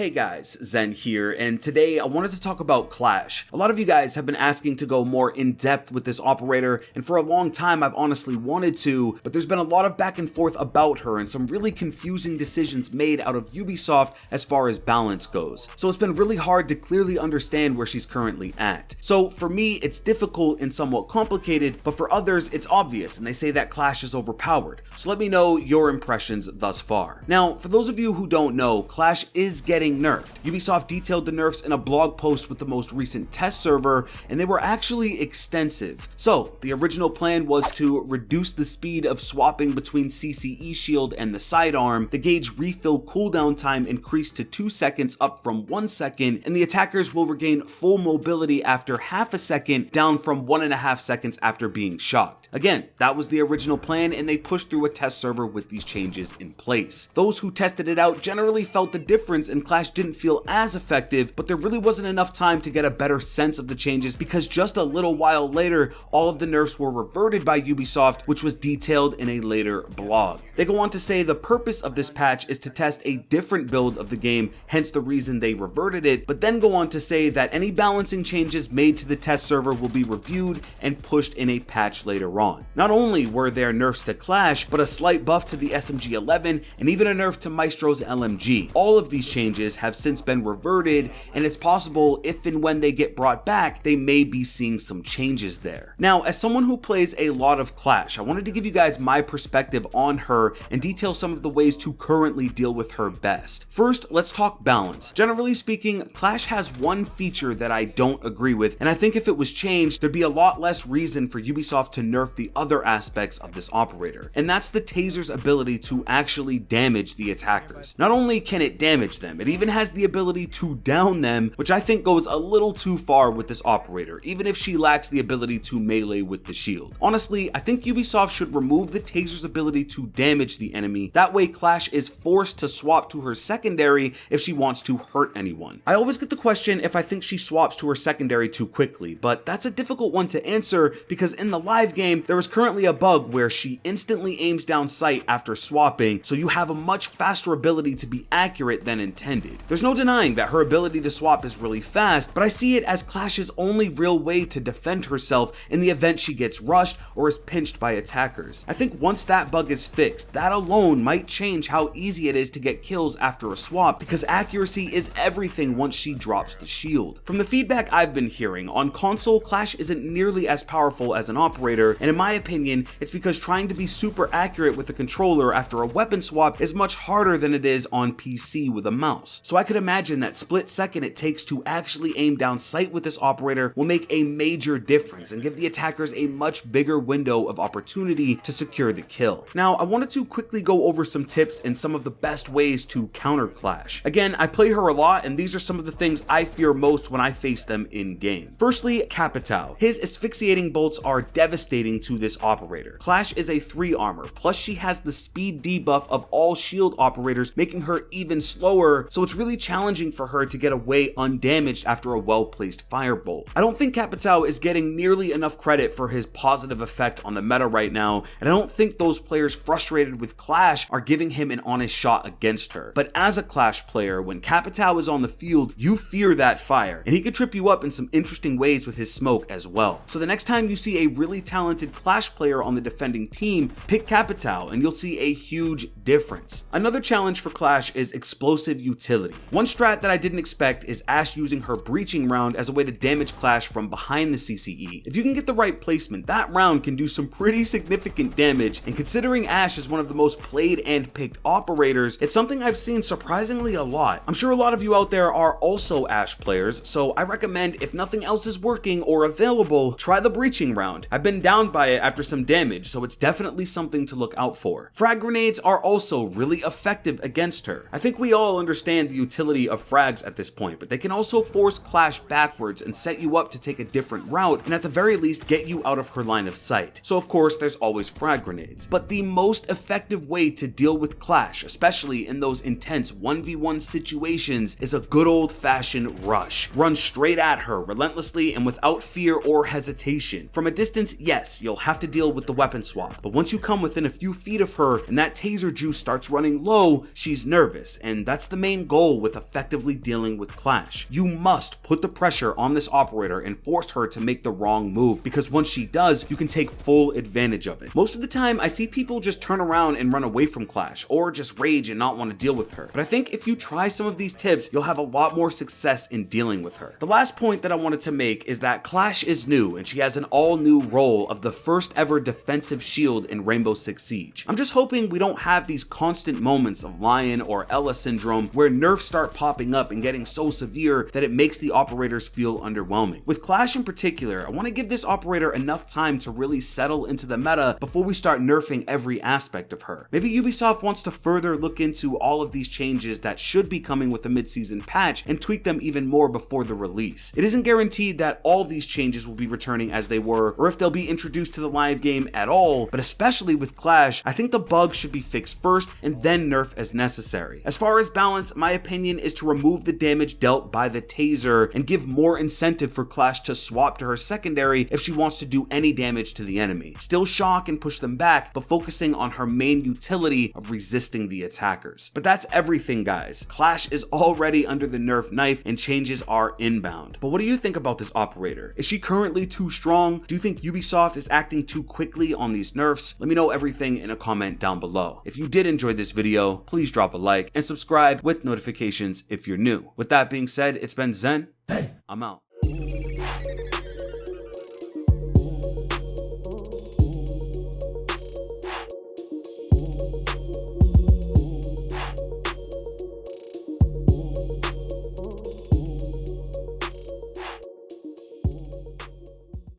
Hey guys, Zen here, and today I wanted to talk about Clash. A lot of you guys have been asking to go more in depth with this operator, and for a long time I've honestly wanted to, but there's been a lot of back and forth about her and some really confusing decisions made out of Ubisoft as far as balance goes. So it's been really hard to clearly understand where she's currently at. So for me, it's difficult and somewhat complicated, but for others it's obvious, and they say that Clash is overpowered. So let me know your impressions thus far. Now, for those of you who don't know, Clash is getting nerfed. Ubisoft detailed the nerfs in a blog post with the most recent test server, and they were actually extensive. So, the original plan was to reduce the speed of swapping between CCE shield and the sidearm, the gauge refill cooldown time increased to 2 seconds up from 1 second, and the attackers will regain full mobility after half a second, down from 1.5 seconds after being shocked. Again, that was the original plan, and they pushed through a test server with these changes in place. Those who tested it out generally felt the difference, and Clash didn't feel as effective, but there really wasn't enough time to get a better sense of the changes because just a little while later, all of the nerfs were reverted by Ubisoft, which was detailed in a later blog. They go on to say the purpose of this patch is to test a different build of the game, hence the reason they reverted it, but then go on to say that any balancing changes made to the test server will be reviewed and pushed in a patch later on. Not only were there nerfs to Clash, but a slight buff to the SMG-11 and even a nerf to Maestro's LMG. All of these changes have since been reverted, and it's possible if and when they get brought back, they may be seeing some changes there. Now, as someone who plays a lot of Clash, I wanted to give you guys my perspective on her and detail some of the ways to currently deal with her best. First, let's talk balance. Generally speaking, Clash has one feature that I don't agree with, and I think if it was changed, there'd be a lot less reason for Ubisoft to nerf the other aspects of this operator, and that's the taser's ability to actually damage the attackers. Not only can it damage them, it even has the ability to down them, which I think goes a little too far with this operator, even if she lacks the ability to melee with the shield. Honestly, I think Ubisoft should remove the taser's ability to damage the enemy. That way Clash is forced to swap to her secondary if she wants to hurt anyone. I always get the question if I think she swaps to her secondary too quickly, but that's a difficult one to answer because in the live game, there is currently a bug where she instantly aims down sight after swapping, so you have a much faster ability to be accurate than intended. There's no denying that her ability to swap is really fast, but I see it as Clash's only real way to defend herself in the event she gets rushed or is pinched by attackers. I think once that bug is fixed, that alone might change how easy it is to get kills after a swap, because accuracy is everything once she drops the shield. From the feedback I've been hearing, on console, Clash isn't nearly as powerful as an operator, and in my opinion, it's because trying to be super accurate with a controller after a weapon swap is much harder than it is on PC with a mouse. So I could imagine that split second it takes to actually aim down sight with this operator will make a major difference and give the attackers a much bigger window of opportunity to secure the kill. Now, I wanted to quickly go over some tips and some of the best ways to counter Clash. Again, I play her a lot, and these are some of the things I fear most when I face them in game. Firstly, Capitao. His asphyxiating bolts are devastating to this operator. Clash is a 3 armor, plus she has the speed debuff of all shield operators, making her even slower, so it's really challenging for her to get away undamaged after a well-placed firebolt. I don't think Capitao is getting nearly enough credit for his positive effect on the meta right now, and I don't think those players frustrated with Clash are giving him an honest shot against her. But as a Clash player, when Capitao is on the field, you fear that fire, and he could trip you up in some interesting ways with his smoke as well. So the next time you see a really talented Clash player on the defending team, pick Capitao and you'll see a huge difference. Another challenge for Clash is explosive utility. One strat that I didn't expect is Ashe using her breaching round as a way to damage Clash from behind the CCE. If you can get the right placement, that round can do some pretty significant damage, and considering Ashe is one of the most played and picked operators, it's something I've seen surprisingly a lot. I'm sure a lot of you out there are also Ashe players, so I recommend if nothing else is working or available, try the breaching round. I've been downed by it after some damage, so it's definitely something to look out for. Frag grenades are also really effective against her. I think we all understand the utility of frags at this point, but they can also force Clash backwards and set you up to take a different route, and at the very least get you out of her line of sight. So of course there's always frag grenades. But the most effective way to deal with Clash, especially in those intense 1v1 situations, is a good old-fashioned rush. Run straight at her relentlessly and without fear or hesitation. From a distance, yes, yes, you'll have to deal with the weapon swap, but once you come within a few feet of her and that taser juice starts running low, she's nervous, and that's the main goal with effectively dealing with Clash. You must put the pressure on this operator and force her to make the wrong move, because once she does, you can take full advantage of it. Most of the time, I see people just turn around and run away from Clash, or just rage and not want to deal with her. But I think if you try some of these tips, you'll have a lot more success in dealing with her. The last point that I wanted to make is that Clash is new, and she has an all-new role of the first ever defensive shield in Rainbow Six Siege. I'm just hoping we don't have these constant moments of Lion or Ella syndrome where nerfs start popping up and getting so severe that it makes the operators feel underwhelming. With Clash in particular, I want to give this operator enough time to really settle into the meta before we start nerfing every aspect of her. Maybe Ubisoft wants to further look into all of these changes that should be coming with a mid-season patch and tweak them even more before the release. It isn't guaranteed that all these changes will be returning as they were, or if they'll be introduced to the live game at all, but especially with Clash, I think the bugs should be fixed first and then nerf as necessary. As far as balance, my opinion is to remove the damage dealt by the taser and give more incentive for Clash to swap to her secondary if she wants to do any damage to the enemy. Still shock and push them back, but focusing on her main utility of resisting the attackers. But that's everything, guys. Clash is already under the nerf knife and changes are inbound. But what do you think about this operator? Is she currently too strong? Do you think Ubisoft is acting too quickly on these nerfs? Let me know everything in a comment down below. If you did enjoy this video, please drop a like and subscribe with notifications if you're new. With that being said, it's been Zen. Hey, I'm out.